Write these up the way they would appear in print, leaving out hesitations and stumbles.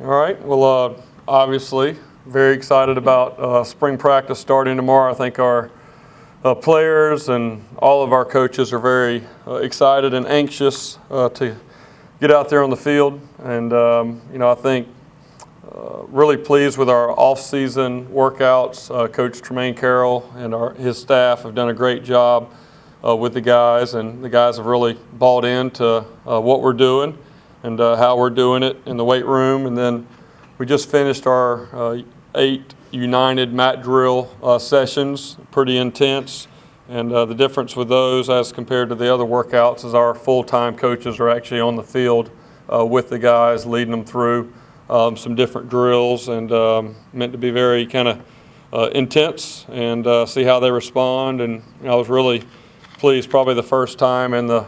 All right. Well, obviously, very excited about spring practice starting tomorrow. I think our players and all of our coaches are very excited and anxious to get out there on the field. And, I think really pleased with our off-season workouts. Coach Tremaine Carroll and his staff have done a great job with the guys, and the guys have really bought into what we're doing and how we're doing it in the weight room. And then we just finished our 8 united mat drill sessions, pretty intense. And the difference with those as compared to the other workouts is our full-time coaches are actually on the field with the guys, leading them through some different drills, and meant to be very kind of intense and see how they respond. And I was really pleased, probably the first time in the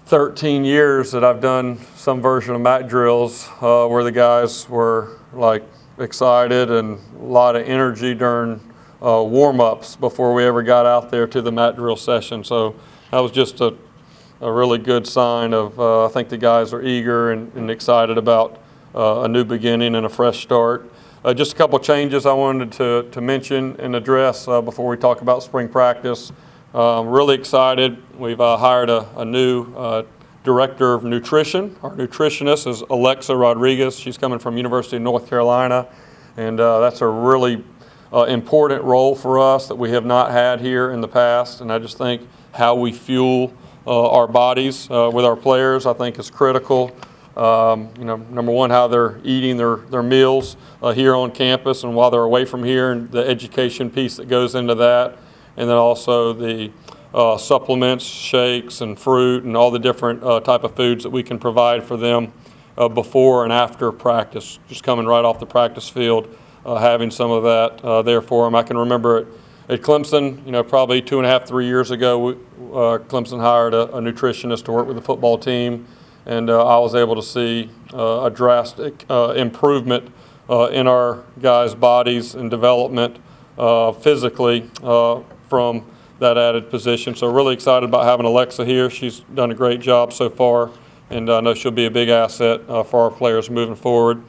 13 years that I've done some version of mat drills where the guys were like excited and a lot of energy during warm-ups before we ever got out there to the mat drill session. So that was just a really good sign of I think the guys are eager and excited about a new beginning and a fresh start. Just a couple changes I wanted to mention and address before we talk about spring practice. Really excited. We've hired a new director of nutrition. Our nutritionist is Alexa Rodriguez. She's coming from University of North Carolina, and that's a really important role for us that we have not had here in the past. And I just think how we fuel our bodies with our players, I think, is critical. Number one, how they're eating their meals here on campus and while they're away from here, and the education piece that goes into that. And then also the supplements, shakes, and fruit, and all the different type of foods that we can provide for them before and after practice. Just coming right off the practice field, having some of that there for them. I can remember at Clemson, probably 2.5, 3 years ago, Clemson hired a nutritionist to work with the football team, and I was able to see a drastic improvement in our guys' bodies and development physically from that added position. So really excited about having Alexa here. She's done a great job so far, and I know she'll be a big asset for our players moving forward.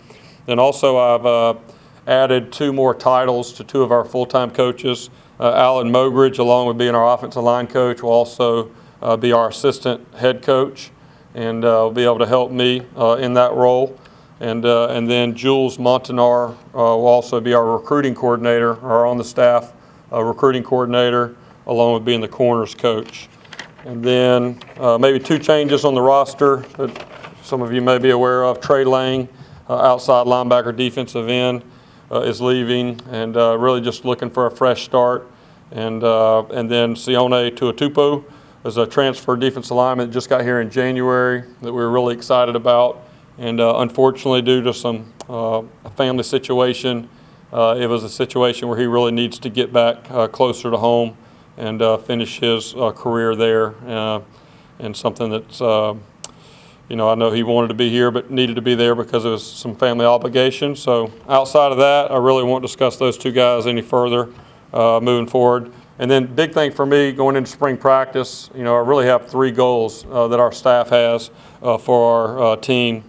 And also I've added 2 more titles to 2 of our full-time coaches. Alan Mobridge, along with being our offensive line coach, will also be our assistant head coach, and will be able to help me in that role. And then Jules Montanar will also be our recruiting coordinator, or on the staff recruiting coordinator, along with being the corners coach. And then maybe 2 changes on the roster that some of you may be aware of. Trey Lang, outside linebacker, defensive end, is leaving, and really just looking for a fresh start. And then Sione Tuatupo is a transfer defensive lineman that just got here in January that we were really excited about. And unfortunately, due to some a family situation, it was a situation where he really needs to get back closer to home and finish his career there. And something that's, I know he wanted to be here but needed to be there because of some family obligations. So outside of that, I really won't discuss those 2 guys any further moving forward. And then big thing for me going into spring practice, I really have 3 goals that our staff has for our team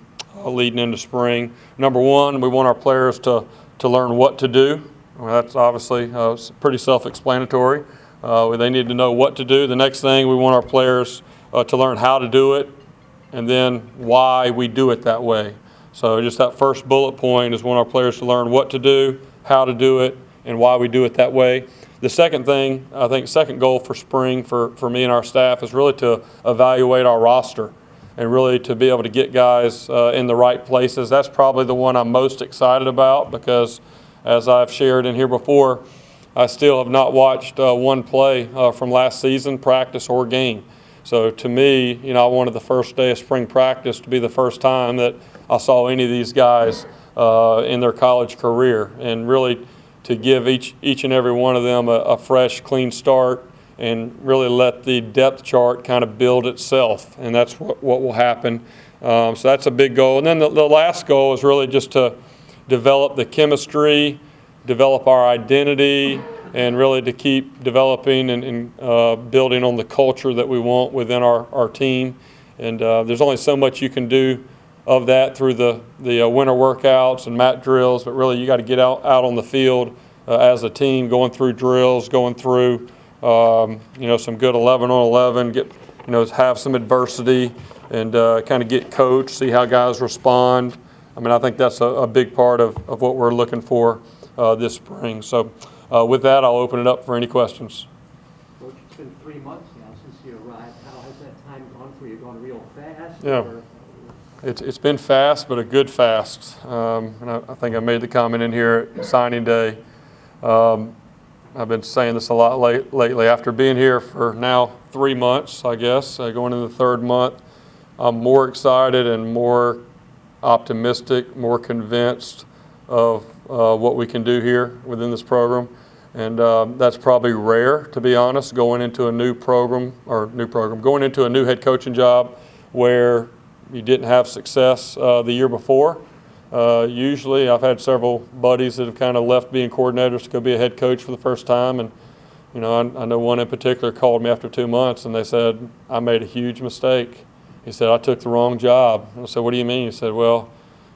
leading into spring. Number 1, we want our players to learn what to do. Well, that's obviously pretty self-explanatory. They need to know what to do. The next thing, we want our players to learn how to do it, and then why we do it that way. So just that first bullet point is want our players to learn what to do, how to do it, and why we do it that way. The second thing, I think second goal for spring for me and our staff is really to evaluate our roster and really to be able to get guys in the right places. That's probably the one I'm most excited about because, as I've shared in here before, I still have not watched one play from last season, practice or game. So to me, I wanted the first day of spring practice to be the first time that I saw any of these guys in their college career, and really to give each and every one of them a fresh, clean start and really let the depth chart kind of build itself, and that's what will happen. So that's a big goal. And then the last goal is really just to develop the chemistry, develop our identity, and really to keep developing and building on the culture that we want within our team. And there's only so much you can do of that through the winter workouts and mat drills, but really you got to get out on the field as a team, going through drills, going through some good 11 on 11, have some adversity and kind of get coached, see how guys respond. I mean, I think that's a big part of what we're looking for this spring. So with that, I'll open it up for any questions. Coach, it's been 3 months now since you arrived. How has that time gone for you? Gone real fast? Yeah. It's been fast, but a good fast. And I think I made the comment in here at signing day. I've been saying this a lot lately. After being here for now 3 months, I guess, going into the third month, I'm more excited and more optimistic, more convinced of what we can do here within this program. And that's probably rare, to be honest, going into a going into a new head coaching job where you didn't have success the year before. Usually I've had several buddies that have kind of left being coordinators to go be a head coach for the first time. And, I know one in particular called me after 2 months and they said, I made a huge mistake. He said, I took the wrong job. And I said, what do you mean? He said, well,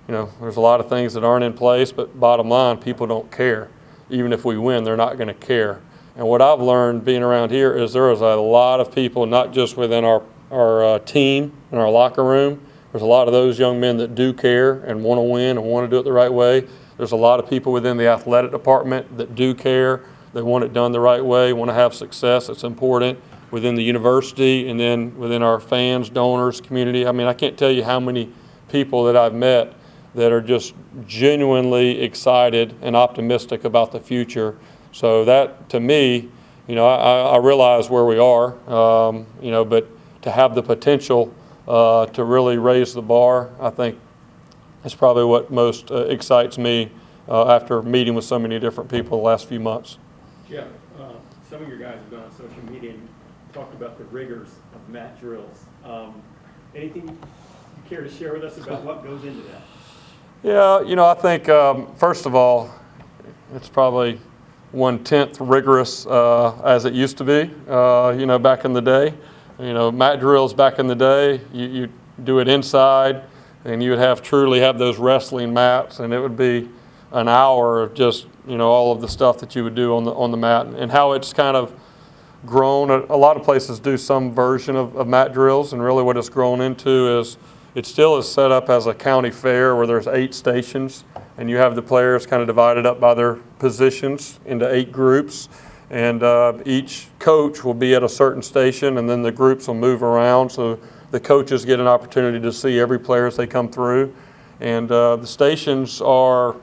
there's a lot of things that aren't in place, but bottom line, people don't care. Even if we win, they're not going to care. And what I've learned being around here is there is a lot of people, not just within our team and our locker room. There's a lot of those young men that do care and want to win and want to do it the right way. There's a lot of people within the athletic department that do care. They want it done the right way, want to have success. It's important within the university and then within our fans, donors, community. I mean, I can't tell you how many people that I've met that are just genuinely excited and optimistic about the future. So that, to me, I realize where we are, but to have the potential to really raise the bar, I think is probably what most excites me after meeting with so many different people the last few months. Jeff, some of your guys have gone on social media and talked about the rigors of mat drills. Anything you care to share with us about what goes into that? Yeah, I think first of all, it's probably 1/10 rigorous as it used to be, back in the day. Mat drills back in the day, you do it inside and you would truly have those wrestling mats and it would be an hour of just, all of the stuff that you would do on the mat and how it's kind of grown. A lot of places do some version of mat drills and really what it's grown into is it still is set up as a county fair where there's 8 stations and you have the players kind of divided up by their positions into 8 groups. And each coach will be at a certain station and then the groups will move around so the coaches get an opportunity to see every player as they come through. And the stations are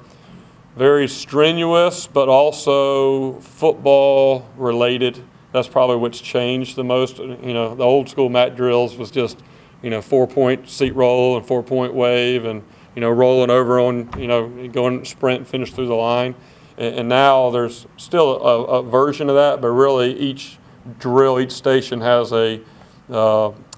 very strenuous but also football related. That's probably what's changed the most. The old school mat drills was just 4-point seat roll and 4-point wave and, rolling over on, going sprint and finish through the line. And now there's still a version of that, but really each drill, each station has a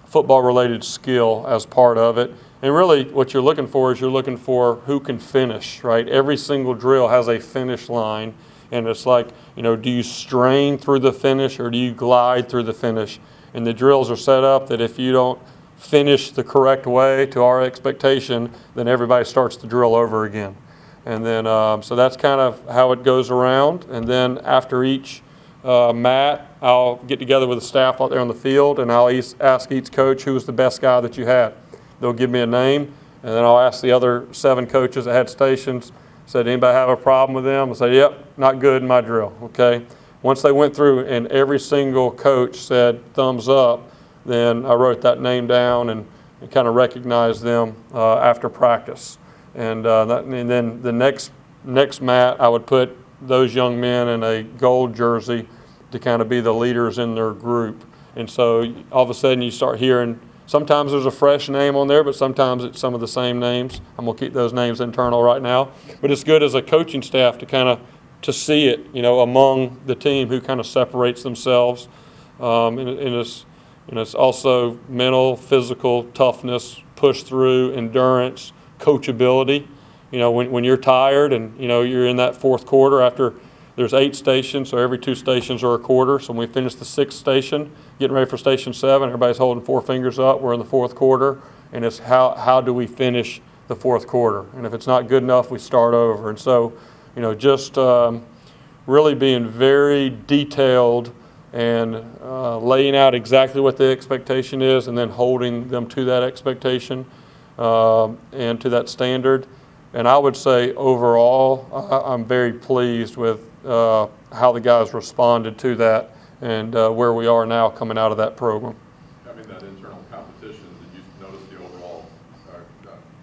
football-related skill as part of it. And really what you're looking for is who can finish, right? Every single drill has a finish line. And it's like, do you strain through the finish or do you glide through the finish? And the drills are set up that if you don't finish the correct way to our expectation, then everybody starts the drill over again. And then, so that's kind of how it goes around. And then after each mat, I'll get together with the staff out there on the field and I'll ask each coach who was the best guy that you had. They'll give me a name and then I'll ask the other 7 coaches that had stations, said, anybody have a problem with them? I say, yep, not good in my drill, okay? Once they went through and every single coach said thumbs up, then I wrote that name down and kind of recognized them after practice. And then the next mat, I would put those young men in a gold jersey to kind of be the leaders in their group. And so all of a sudden you start hearing, sometimes there's a fresh name on there, but sometimes it's some of the same names. I'm gonna keep those names internal right now. But it's good as a coaching staff to see it, among the team who kind of separates themselves. And it's also mental, physical, toughness, push through, endurance, coachability. When you're tired and you're in that fourth quarter after there's 8 stations, so every 2 stations are a quarter. So when we finish the 6th station, getting ready for station 7, everybody's holding 4 fingers up. We're in the fourth quarter, and it's how do we finish the fourth quarter. And if it's not good enough, we start over. And so, just really being very detailed and laying out exactly what the expectation is, and then holding them to that expectation and to that standard. And I would say overall, I'm very pleased with how the guys responded to that and where we are now coming out of that program. Having that internal competition, did you notice the overall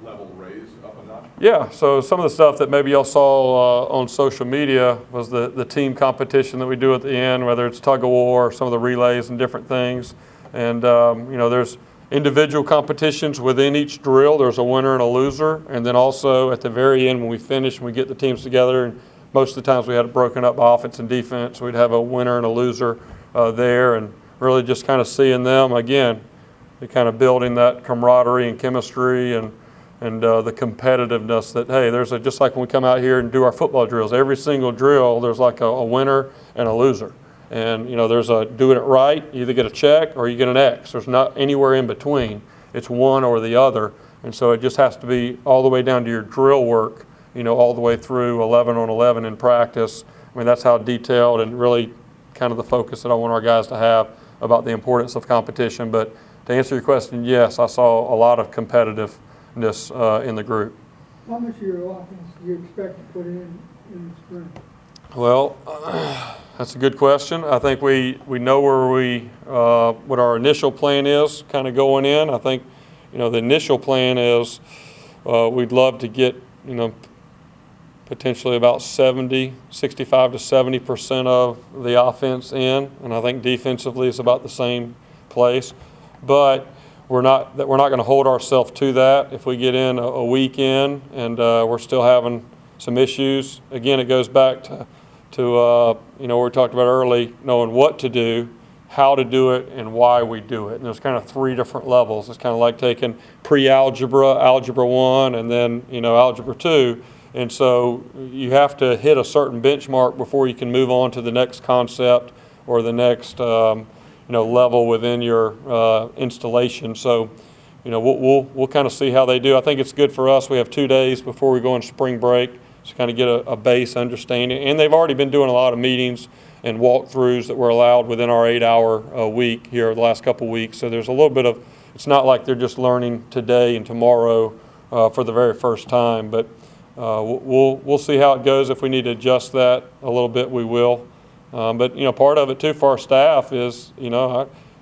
level raise up a notch? Yeah, so some of the stuff that maybe y'all saw on social media was the team competition that we do at the end, whether it's tug of war or some of the relays and different things. And, there's individual competitions within each drill. There's a winner and a loser. And then also at the very end when we finish and we get the teams together, and most of the times we had it broken up by offense and defense, we'd have a winner and a loser there, and really just kind of seeing them, again, kind of building that camaraderie and chemistry and the competitiveness that, hey, there's just like when we come out here and do our football drills, every single drill there's like a winner and a loser. And, there's doing it right, you either get a check or you get an X. There's not anywhere in between. It's one or the other. And so it just has to be all the way down to your drill work, all the way through 11 on 11 in practice. I mean, that's how detailed and really kind of the focus that I want our guys to have about the importance of competition. But to answer your question, yes, I saw a lot of competitiveness in the group. How much of your offense do you expect to put in the spring? Well, that's a good question. I think we know where what our initial plan is kind of going in. I think, the initial plan is we'd love to get, potentially about 65 to 70% of the offense in, and I think defensively it's about the same place. But we're not going to hold ourselves to that. If we get in a week in and we're still having some issues, again, it goes back to what we talked about early, knowing what to do, how to do it, and why we do it. And there's kind of 3 different levels. It's kind of like taking pre-algebra, algebra 1, and then algebra 2. And so you have to hit a certain benchmark before you can move on to the next concept or the next level within your installation. So we'll kind of see how they do. I think it's good for us. We have 2 days before we go on spring break to kind of get a base understanding. And they've already been doing a lot of meetings and walkthroughs that were allowed within our 8-hour week here the last couple weeks. So there's a little bit of, it's not like they're just learning today and tomorrow for the very first time. But we'll see how it goes. If we need to adjust that a little bit, we will. But part of it too for our staff is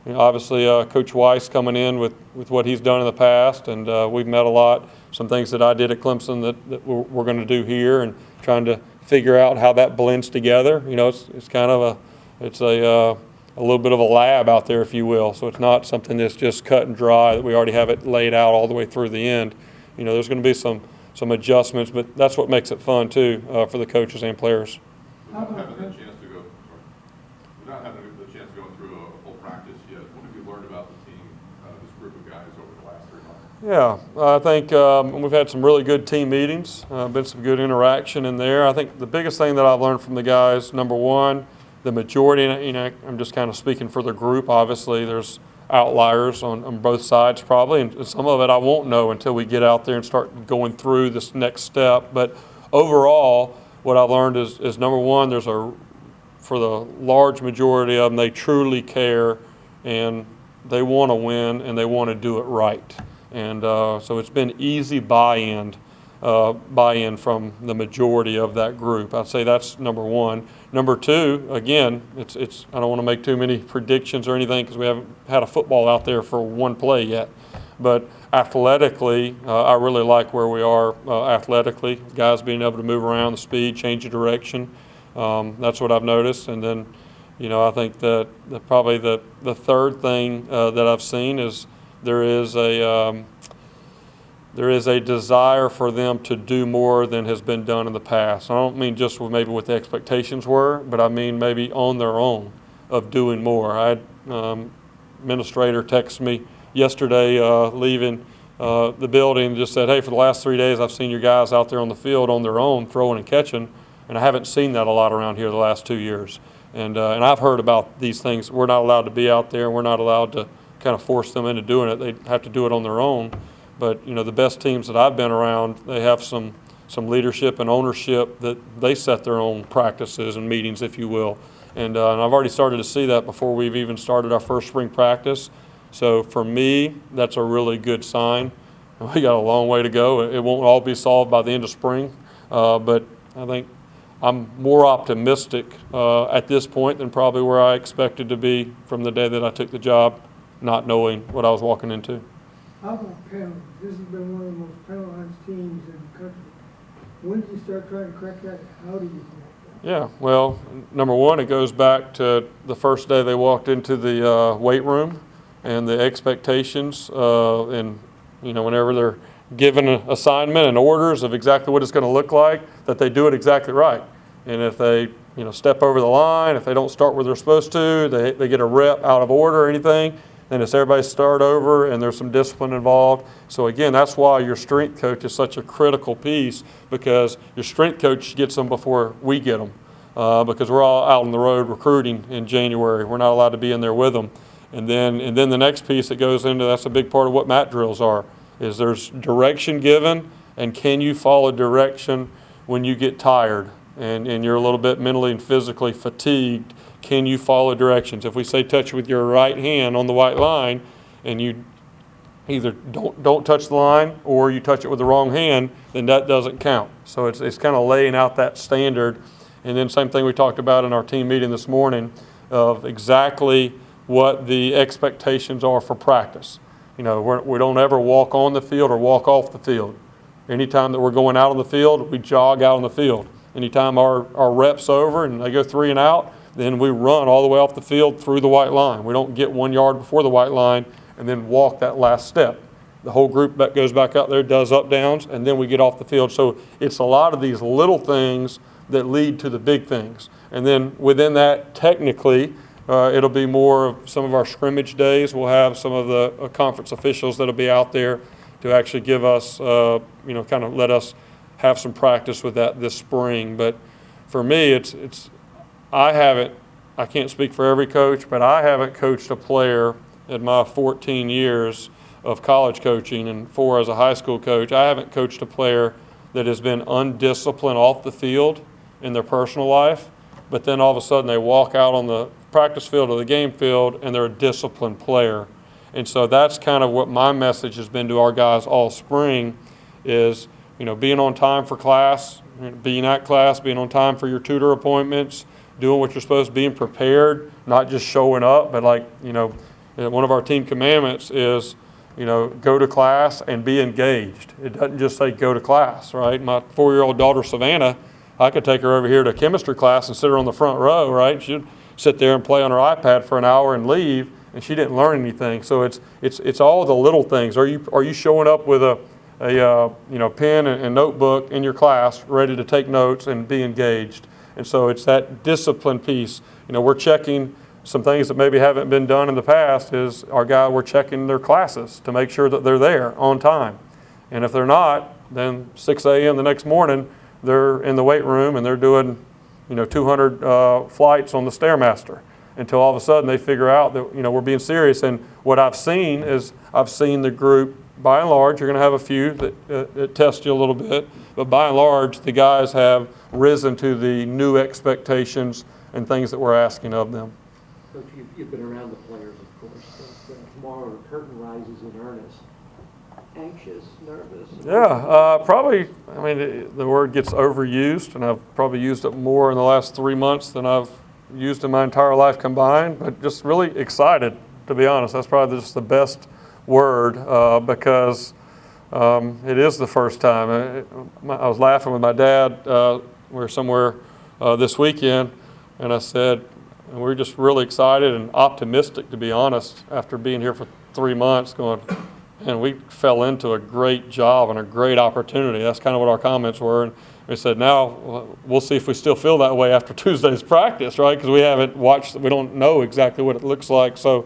obviously Coach Weiss coming in with what he's done in the past, and we've met a lot. Some things that I did at Clemson that we're going to do here, and trying to figure out how that blends together. It's kind of a little bit of a lab out there, if you will. So it's not something that's just cut and dry that we already have it laid out all the way through the end. There's going to be some adjustments, but that's what makes it fun too for the coaches and players. Without having the chance to go through a full practice yet, what have you learned about the team, this group of guys over the last 3 months? Yeah, I think we've had some really good team meetings, been some good interaction in there. I think the biggest thing that I've learned from the guys, number one, the majority, I'm just kind of speaking for the group, obviously there's outliers on both sides probably, and some of it I won't know until we get out there and start going through this next step. But overall, what I've learned is number one, for the large majority of them, they truly care and they want to win and they want to do it right. And so it's been easy buy-in from the majority of that group. I'd say that's number one. Number two, again, it's I don't want to make too many predictions or anything because we haven't had a football out there for one play yet. But athletically, I really like where we are athletically. Guys being able to move around, the speed, change of direction. That's what I've noticed. And then, I think that probably the third thing that I've seen is there is a desire for them to do more than has been done in the past. I don't mean just maybe what the expectations were, but I mean maybe on their own of doing more. I had administrator text me yesterday leaving the building and just said, hey, for the last 3 days I've seen your guys out there on the field on their own throwing and catching, and I haven't seen that a lot around here the last 2 years. And I've heard about these things. We're not allowed to be out there. We're not allowed to kind of force them into doing it. They have to do it on their own. But the best teams that I've been around, they have some leadership and ownership that they set their own practices and meetings, if you will. And I've already started to see that before we've even started our first spring practice. So for me, that's a really good sign. We got a long way to go. It won't all be solved by the end of spring, but I think I'm more optimistic at this point than probably where I expected to be from the day that I took the job, not knowing what I was walking into. How about penalties? This has been one of the most penalized teams in the country. When did you start trying to correct that? How do you correct that? Yeah, well, number one, it goes back to the first day they walked into the weight room and the expectations and whenever they're given an assignment and orders of exactly what it's going to look like, that they do it exactly right. And if they step over the line, if they don't start where they're supposed to, they get a rep out of order or anything, then it's everybody start over and there's some discipline involved. So again, that's why your strength coach is such a critical piece, because your strength coach gets them before we get them, because we're all out on the road recruiting in January. We're not allowed to be in there with them. And then the next piece that goes into, that's a big part of what mat drills are, is there's direction given, and can you follow direction when you get tired and you're a little bit mentally and physically fatigued? Can you follow directions? If we say touch with your right hand on the white line, and you either don't touch the line or you touch it with the wrong hand, then that doesn't count. So it's kind of laying out that standard. And then same thing we talked about in our team meeting this morning of exactly what the expectations are for practice. We don't ever walk on the field or walk off the field. Anytime that we're going out on the field, we jog out on the field. Anytime our rep's over and they go 3 and out, then we run all the way off the field through the white line. We don't get 1 yard before the white line and then walk that last step. The whole group that goes back out there does up downs, and then we get off the field. So it's a lot of these little things that lead to the big things. And then within that, technically, it'll be more of some of our scrimmage days. We'll have some of the conference officials that'll be out there to actually give us, kind of let us have some practice with that this spring. But for me, I can't speak for every coach, but I haven't coached a player in my 14 years of college coaching and 4 as a high school coach. I haven't coached a player that has been undisciplined off the field in their personal life, but then all of a sudden they walk out on the practice field or the game field and they're a disciplined player. And so that's kind of what my message has been to our guys all spring is, being on time for class, being at class, being on time for your tutor appointments, doing what you're supposed to, being prepared, not just showing up, but one of our team commandments is, go to class and be engaged. It doesn't just say go to class, right? My 4-year-old daughter, Savannah, I could take her over here to chemistry class and sit her on the front row, right? She'd sit there and play on her iPad for an hour and leave, and she didn't learn anything. So it's all the little things. Are you showing up with a pen and notebook in your class, ready to take notes and be engaged? And so it's that discipline piece. We're checking some things that maybe haven't been done in the past. Is we're checking their classes to make sure that they're there on time. And if they're not, then 6 a.m. the next morning, they're in the weight room and they're doing 200 flights on the Stairmaster until all of a sudden they figure out that we're being serious. And what I've seen is the group, by and large, you're going to have a few that test you a little bit, but by and large the guys have risen to the new expectations and things that we're asking of them. Coach, you've been around the players, of course, but tomorrow the curtain rises in earnest. Anxious, nervous? Yeah, probably. The word gets overused, and I've probably used it more in the last 3 months than I've used in my entire life combined, but just really excited, to be honest. That's probably just the best word because it is the first time. I was laughing with my dad. We were somewhere this weekend, and I said, we're just really excited and optimistic, to be honest, after being here for 3 months going, and we fell into a great job and a great opportunity. That's kind of what our comments were. And we said, now we'll see if we still feel that way after Tuesday's practice, right? Because we haven't watched, we don't know exactly what it looks like. So,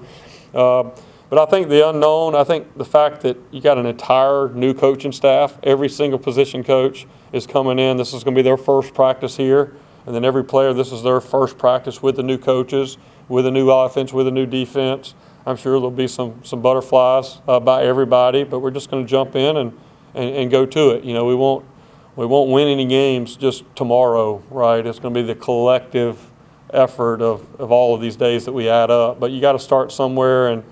but I think the unknown, I think the fact that you got an entire new coaching staff, every single position coach is coming in. This is going to be their first practice here. And then every player, this is their first practice with the new coaches, with a new offense, with a new defense. I'm sure there'll be some butterflies by everybody, but we're just going to jump in and go to it. You know, we won't win any games just tomorrow, right? It's going to be the collective effort of all of these days that we add up. But you got to start somewhere, and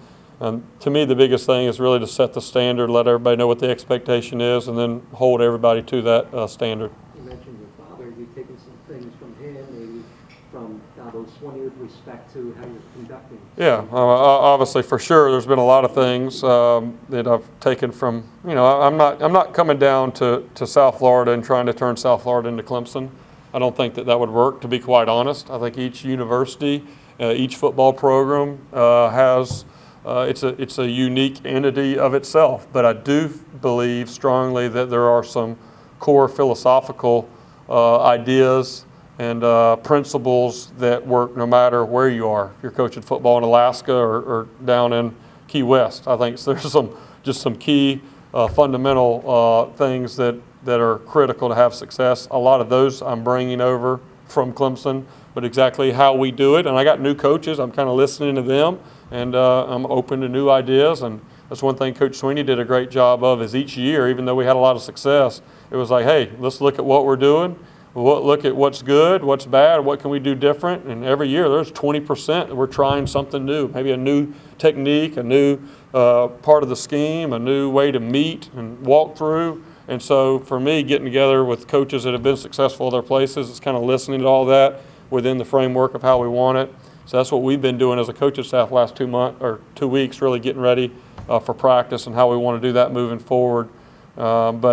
to me, the biggest thing is really to set the standard, let everybody know what the expectation is, and then hold everybody to that standard. You mentioned your father. You've taken some things from him, maybe from Dabo Swinney with respect to how you're conducting. Yeah, obviously, for sure, there's been a lot of things that I've taken from, you know, I'm not coming down to South Florida and trying to turn South Florida into Clemson. I don't think that would work, to be quite honest. I think each university, each football program has, it's a unique entity of itself. But I do believe strongly that there are some core philosophical ideas and principles that work no matter where you are. If you're coaching football in Alaska or down in Key West, I think there's some key fundamental things that are critical to have success. A lot of those I'm bringing over from Clemson, but exactly how we do it. And I got new coaches. I'm kind of listening to them, and I'm open to new ideas. And that's one thing Coach Swinney did a great job of, is each year, even though we had a lot of success, it was like, hey, let's look at what we're doing. Look at what's good, what's bad, what can we do different. And every year there's 20% that we're trying something new, maybe a new technique, a new part of the scheme, a new way to meet and walk through. And so for me, getting together with coaches that have been successful at their places, it's kind of listening to all that within the framework of how we want it. So that's what we've been doing as a coaching staff last 2 weeks, really getting ready for practice and how we want to do that moving forward. And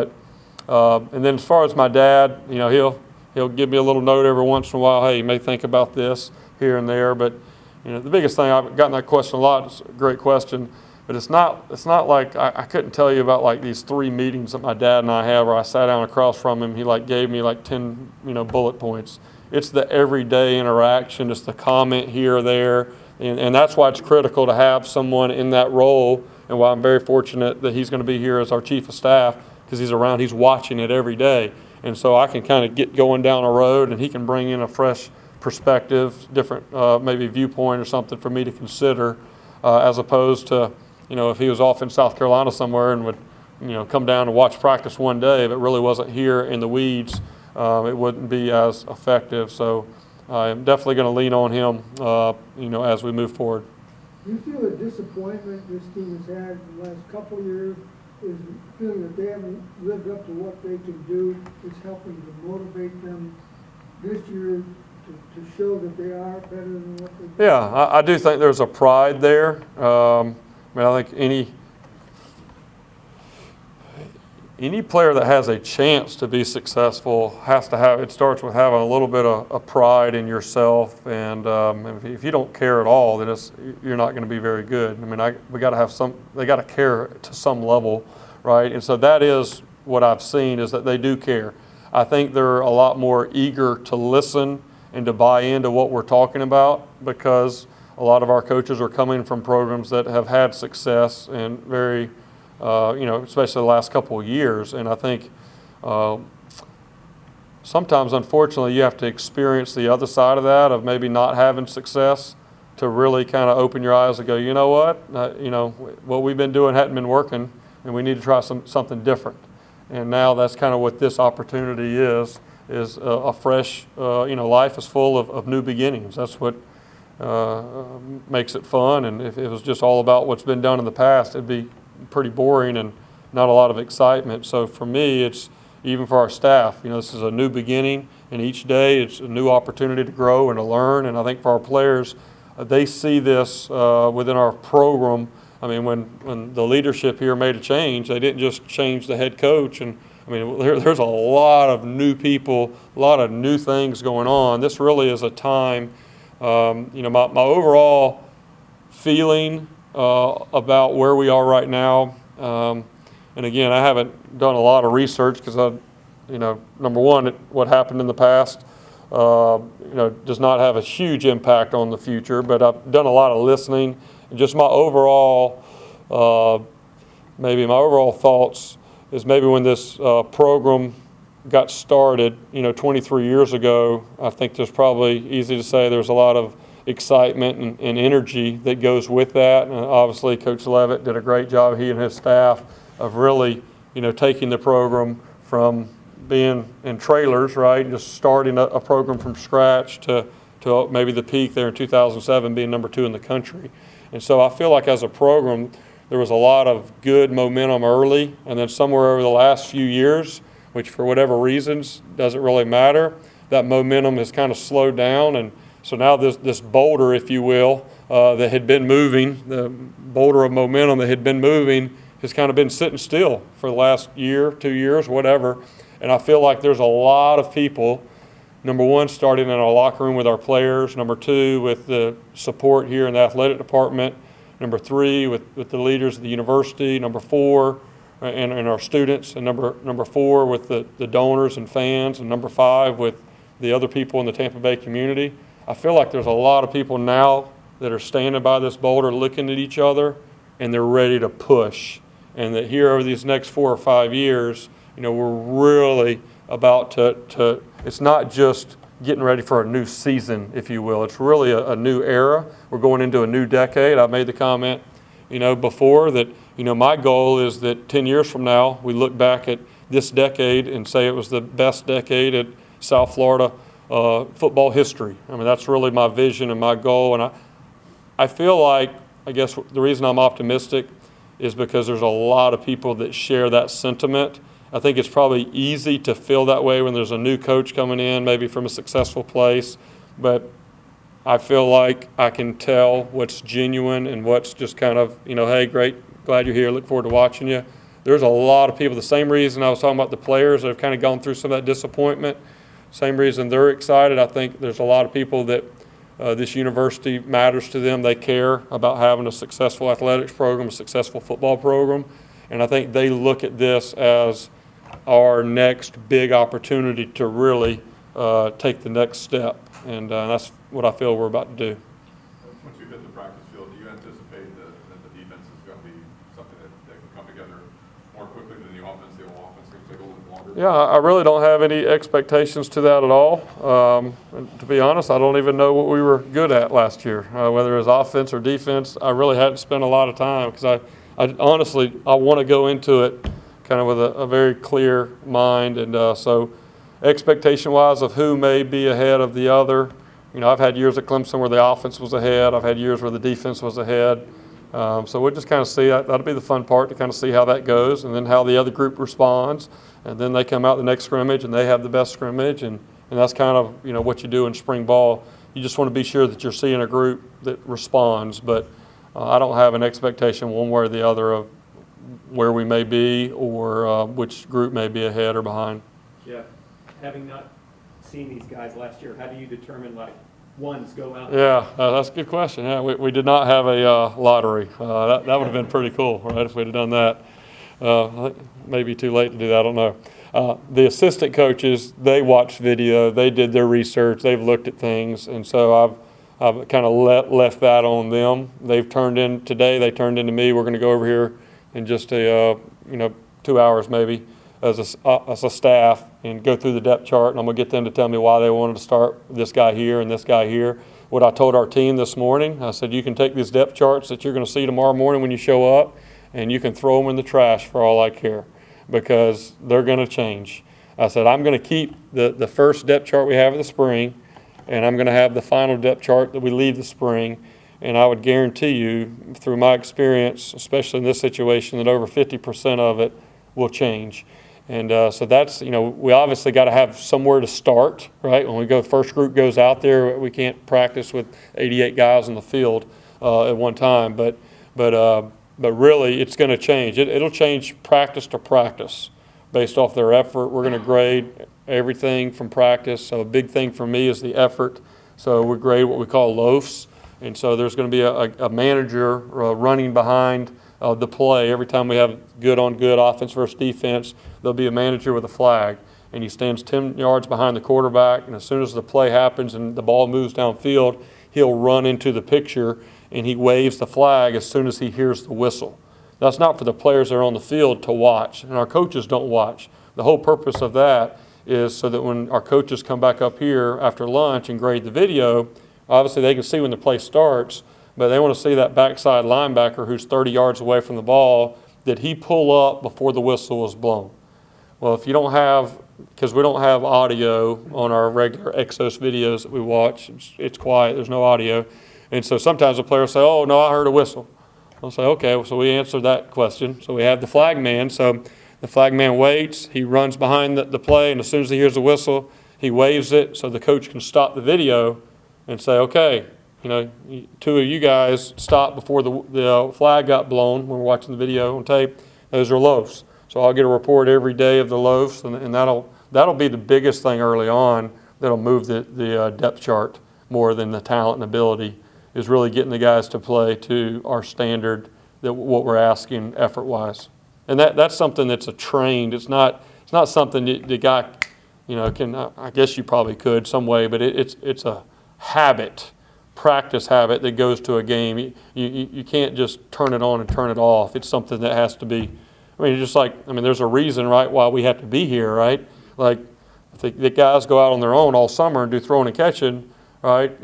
then as far as my dad, you know, he'll give me a little note every once in a while. Hey, you may think about this here and there. But you know, the biggest thing, I've gotten that question a lot. It's a great question, but it's not like I couldn't tell you about like these 3 meetings that my dad and I had where I sat down across from him. He like gave me like 10 bullet points. It's the everyday interaction, just the comment here or there, and that's why it's critical to have someone in that role. And why I'm very fortunate that he's going to be here as our chief of staff, because he's around, he's watching it every day. And so I can kind of get going down a road, and he can bring in a fresh perspective, different maybe viewpoint or something for me to consider, as opposed to, if he was off in South Carolina somewhere and would, come down and watch practice one day, but really wasn't here in the weeds, it wouldn't be as effective. So I'm definitely going to lean on him, as we move forward. Do you feel the disappointment this team has had in the last couple of years is feeling that they haven't lived up to what they can do? Is helping to motivate them this year to show that they are better than what they do? Yeah, I do think there's a pride there. I think any player that has a chance to be successful has to have, it starts with having a little bit of pride in yourself. And if you don't care at all, then you're not going to be very good. We got to have they got to care to some level, right? And so that is what I've seen, is that they do care. I think they're a lot more eager to listen and to buy into what we're talking about, because a lot of our coaches are coming from programs that have had success and very, especially the last couple of years. And I think sometimes, unfortunately, you have to experience the other side of that, of maybe not having success, to really kind of open your eyes and go, you know what, what we've been doing hadn't been working, and we need to try something different. And now that's kind of what this opportunity is a fresh, life is full of new beginnings. That's what makes it fun. And if it was just all about what's been done in the past, it'd be pretty boring and not a lot of excitement. So for me, it's, even for our staff, this is a new beginning, and each day it's a new opportunity to grow and to learn. And I think for our players, they see this within our program. When the leadership here made a change, they didn't just change the head coach. And there's a lot of new people, a lot of new things going on. This really is a time, my overall feeling about where we are right now. And again, I haven't done a lot of research because number one, what happened in the past, does not have a huge impact on the future. But I've done a lot of listening, and just my overall thoughts is maybe when this program got started, 23 years ago, I think there's probably, easy to say, there's a lot of excitement and energy that goes with that. And obviously, Coach Levitt did a great job, he and his staff, of really, taking the program from being in trailers, right, just starting a program from scratch to maybe the peak there in 2007 being number 2 in the country. And so I feel like as a program, there was a lot of good momentum early, and then somewhere over the last few years, which for whatever reasons doesn't really matter, that momentum has kind of slowed down. And so now this boulder, if you will, that had been moving, the boulder of momentum that had been moving, has kind of been sitting still for the last year, 2 years, whatever. And I feel like there's a lot of people, number one, starting in our locker room with our players, number 2, with the support here in the athletic department, number 3, with the leaders of the university, number 4, and our students, and number 4 with the donors and fans, and number 5 with the other people in the Tampa Bay community. I feel like there's a lot of people now that are standing by this boulder looking at each other, and they're ready to push. And that here over these next 4 or 5 years, we're really about to it's not just getting ready for a new season, if you will. It's really a new era. We're going into a new decade. I made the comment, before that, my goal is that 10 years from now, we look back at this decade and say it was the best decade at South Florida football history. I mean, that's really my vision and my goal. And I feel like, I guess the reason I'm optimistic is because there's a lot of people that share that sentiment. I think it's probably easy to feel that way when there's a new coach coming in, maybe from a successful place, but I feel like I can tell what's genuine and what's just kind of, hey, great, glad you're here, look forward to watching you. There's a lot of people, the same reason I was talking about the players that have kind of gone through some of that disappointment, same reason they're excited. I think there's a lot of people that this university matters to them. They care about having a successful athletics program, a successful football program, and I think they look at this as our next big opportunity to really take the next step, and that's what I feel we're about to do. Once you hit the practice field, do you anticipate that the defense is going to be something that can come together more quickly than the offense? The offense can take a little bit longer? Yeah, I really don't have any expectations to that at all. And to be honest, I don't even know what we were good at last year, whether it was offense or defense. I really hadn't spent a lot of time because I honestly want to go into it kind of with a very clear mind. And so expectation-wise of who may be ahead of the other, I've had years at Clemson where the offense was ahead. I've had years where the defense was ahead. So we'll just kind of see. That'll be the fun part, to kind of see how that goes and then how the other group responds. And then they come out the next scrimmage and they have the best scrimmage. And that's kind of, what you do in spring ball. You just want to be sure that you're seeing a group that responds. But I don't have an expectation one way or the other of where we may be or which group may be ahead or behind. Jeff, having not seen these guys last year, how do you determine ones go out? Yeah, that's a good question. Yeah, we did not have a lottery. That would have been pretty cool, right, if we'd have done that. I think maybe too late to do that, I don't know. The assistant coaches, they watched video, they did their research, they've looked at things, and so I've kind of left that on them. They turned into me. We're going to go over here in just 2 hours maybe as a staff and go through the depth chart, and I'm going to get them to tell me why they wanted to start this guy here and this guy here. What I told our team this morning, I said, you can take these depth charts that you're going to see tomorrow morning when you show up, and you can throw them in the trash for all I care, because they're going to change. I said, I'm going to keep the first depth chart we have in the spring, and I'm going to have the final depth chart that we leave the spring. And I would guarantee you, through my experience, especially in this situation, that over 50% of it will change. And so that's, we obviously got to have somewhere to start, right? When we go, first group goes out there, we can't practice with 88 guys in the field at one time. But really, it's going to change. It'll change practice to practice based off their effort. We're going to grade everything from practice. So a big thing for me is the effort. So we grade what we call loafs. And so there's going to be a manager running behind the play. Every time we have good on good offense versus defense, there'll be a manager with a flag. And he stands 10 yards behind the quarterback. And as soon as the play happens and the ball moves downfield, he'll run into the picture and he waves the flag as soon as he hears the whistle. That's not for the players that are on the field to watch. And our coaches don't watch. The whole purpose of that is so that when our coaches come back up here after lunch and grade the video, Obviously, they can see when the play starts, but they want to see that backside linebacker who's 30 yards away from the ball, did he pull up before the whistle was blown? Well, if you don't have, because we don't have audio on our regular Exos videos that we watch, it's quiet, there's no audio. And so sometimes the players say, oh, no, I heard a whistle. I'll say, okay, so we answered that question. So we have the flag man. So the flag man waits, he runs behind the play, and as soon as he hears the whistle, he waves it so the coach can stop the video and say, okay, you know, two of you guys stopped before the flag got blown when we're watching the video on tape. Those are loafs. So I'll get a report every day of the loafs, and that'll be the biggest thing early on that'll move the depth chart more than the talent and ability, is really getting the guys to play to our standard, that what we're asking effort-wise. And that's something that's a trained. It's not something the guy, you know, can. I guess you probably could some way, but it's a habit, practice habit that goes to a game. You can't just turn it on and turn it off. It's something that has to be. I mean, just like, there's a reason, right, why we have to be here, right? Like, I think the guys go out on their own all summer and do throwing and catching, right?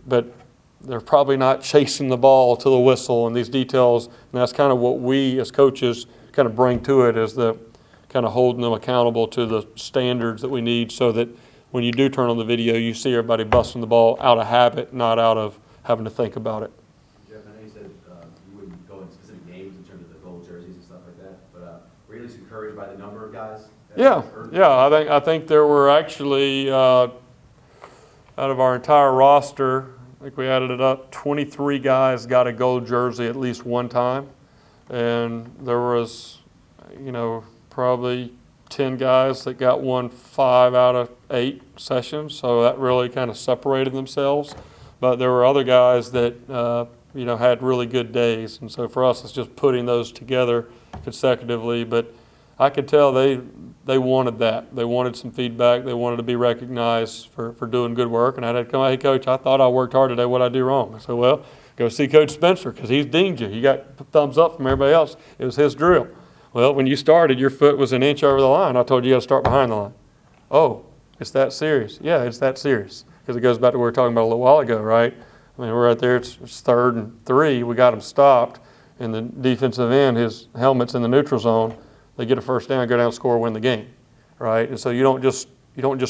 But they're probably not chasing the ball to the whistle and these details. And that's kind of what we as coaches kind of bring to it, is the kind of holding them accountable to the standards that we need, so that when you do turn on the video, you see everybody busting the ball out of habit, not out of having to think about it. Jeff, I know you said you wouldn't go into specific names in terms of the gold jerseys and stuff like that, but were you at least encouraged by the number of guys? Yeah. I think there were actually, out of our entire roster, I think we added it up, 23 guys got a gold jersey at least one time. And there was, you know, probably 10 guys that got one 5 out of 8 sessions. So that really kind of separated themselves. But there were other guys that, you know, had really good days. And so for us, it's just putting those together consecutively. But I could tell they wanted that. They wanted some feedback. They wanted to be recognized for doing good work. And I had to come out, hey, Coach, I thought I worked hard today. What'd I do wrong? I said, well, go see Coach Spencer, because he's dinged you. You got thumbs up from everybody else. It was his drill. Well, when you started, your foot was an inch over the line. I told you got to start behind the line. Oh, it's that serious. Yeah, it's that serious. Because it goes back to what we were talking about a little while ago, right? I mean, we're right there. It's 3rd and 3. We got him stopped. And the defensive end, his helmet's in the neutral zone. They get a first down, go down, score, win the game, right? And so you don't just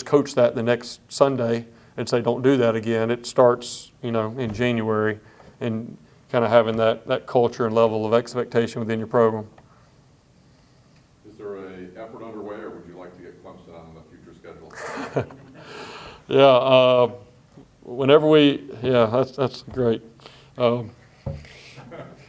coach that the next Sunday and say don't do that again. It starts, you know, in January, and kind of having that culture and level of expectation within your program. Is there an effort underway, or would you like to get Clemson on the future schedule? Yeah, that's great.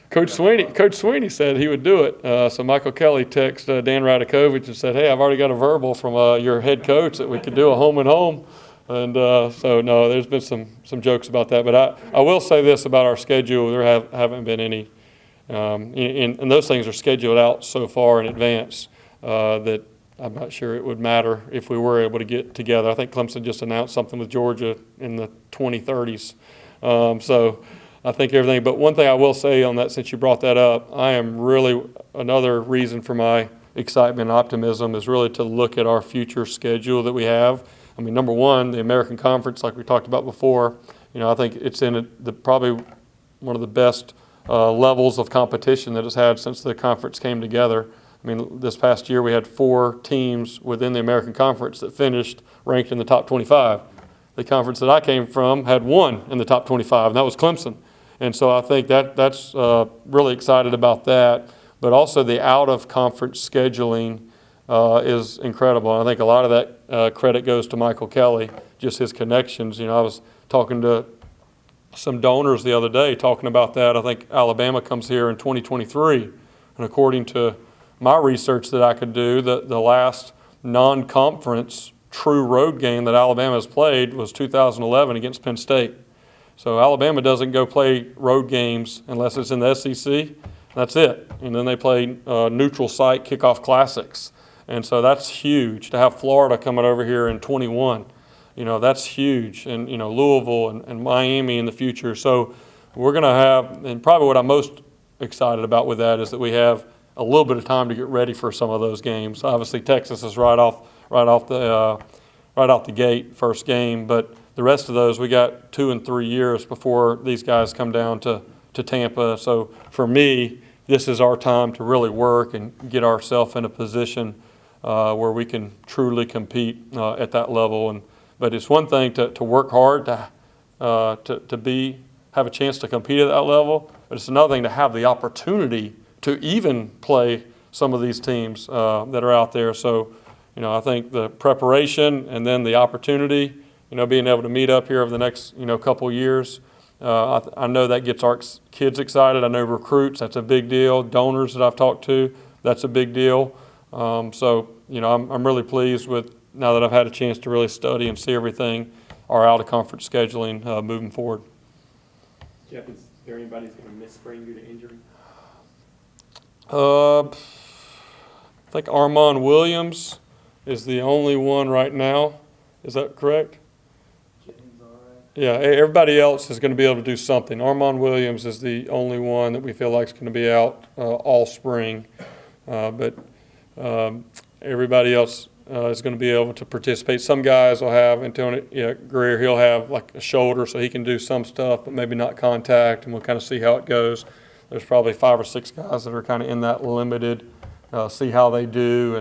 Coach Sweeney said he would do it. So Michael Kelly texted Dan Radakovich and said, hey, I've already got a verbal from your head coach that we could do a home and home. And so, no, there's been some jokes about that. But I will say this about our schedule. There haven't been any, and those things are scheduled out so far in advance that I'm not sure it would matter if we were able to get together. I think Clemson just announced something with Georgia in the 2030s. So I think everything. But one thing I will say on that, since you brought that up, I am really, another reason for my excitement and optimism is really to look at our future schedule that we have. I mean, number one, the American Conference, like we talked about before, you know, I think it's in probably one of the best levels of competition that it's had since the conference came together. I mean, this past year we had 4 teams within the American Conference that finished ranked in the top 25. The conference that I came from had 1 in the top 25, and that was Clemson. And so I think that's really excited about that. But also the out-of-conference scheduling is incredible. And I think a lot of that credit goes to Michael Kelly, just his connections. You know, I was talking to some donors the other day talking about that. I think Alabama comes here in 2023. And according to my research that I could do, the last non-conference true road game that Alabama has played was 2011 against Penn State. So Alabama doesn't go play road games unless it's in the SEC. That's it. And then they play neutral site kickoff classics. And so that's huge. To have Florida coming over here in 21, you know, that's huge. And, you know, Louisville and Miami in the future. So we're going to have, and probably what I'm most excited about with that is that we have a little bit of time to get ready for some of those games. Obviously, Texas is right off the gate, first game. But the rest of those, we got 2 and 3 years before these guys come down to Tampa. So for me, this is our time to really work and get ourselves in a position where we can truly compete at that level. But it's one thing to work hard to have a chance to compete at that level, but it's another thing to have the opportunity to even play some of these teams that are out there. So, I think the preparation and then the opportunity, being able to meet up here over the next, couple years, I know that gets our kids excited. I know recruits, that's a big deal. Donors that I've talked to, that's a big deal. So, I'm really pleased with, now that I've had a chance to really study and see everything, our out-of-conference scheduling moving forward. Jeff, is there anybody who's going to miss spring due to injury? I think Armand Williams is the only one right now. Is that correct? Yeah, everybody else is going to be able to do something. Armand Williams is the only one that we feel like is going to be out all spring. But everybody else is going to be able to participate. Some guys will have, Antonio Greer, he'll have like a shoulder so he can do some stuff, but maybe not contact, and we'll kind of see how it goes. There's probably 5 or 6 guys that are kind of in that limited, see how they do,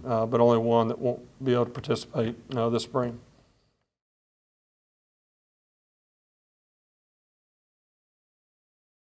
but only one that won't be able to participate this spring.